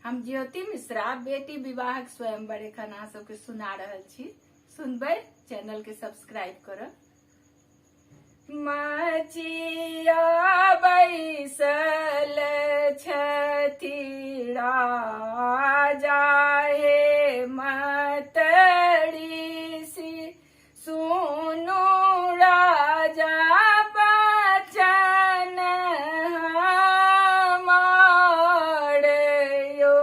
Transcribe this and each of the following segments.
हम ज्योति मिश्रा बेटी विवाहक स्वयंवर एखन अहाँ सबके सुना रहल छी। सुनबै, चैनल के सब्सक्राइब करब। मचिया बैसल छथि राजा हे मतरी सी, सुनु राजा बचन हमार यो,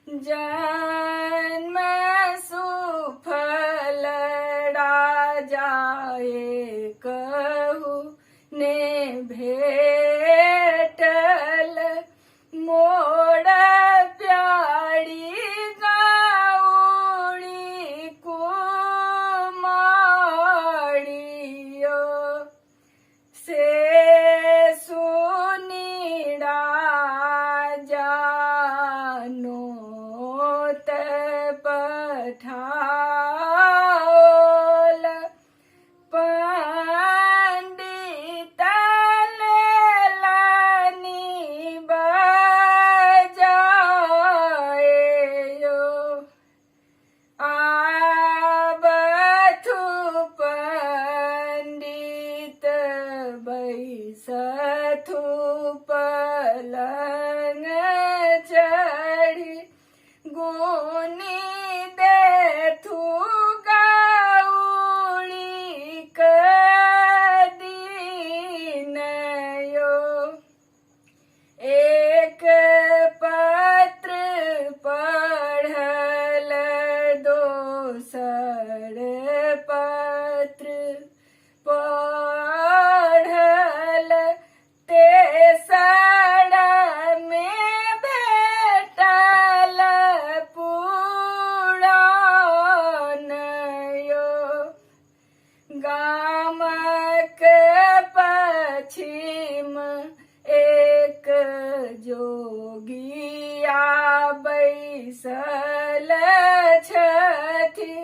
जन्म सुफल राजा कहू ने भेटल, मोर प्यारी गौरी कुमारियो, से सुनी राजा नोत पठाओल, पंडित लेलनि बजायो, आबथु पंडित बैसथु पलंग चढ़ी, गुनी देथु गौरी कदीनयो, एक पत्र पढ़ल दोसर पत्र पढ़ल, तेसर में भेटल पुराणयो, गामक पश्चिम एक जोगिया बैसल छथि,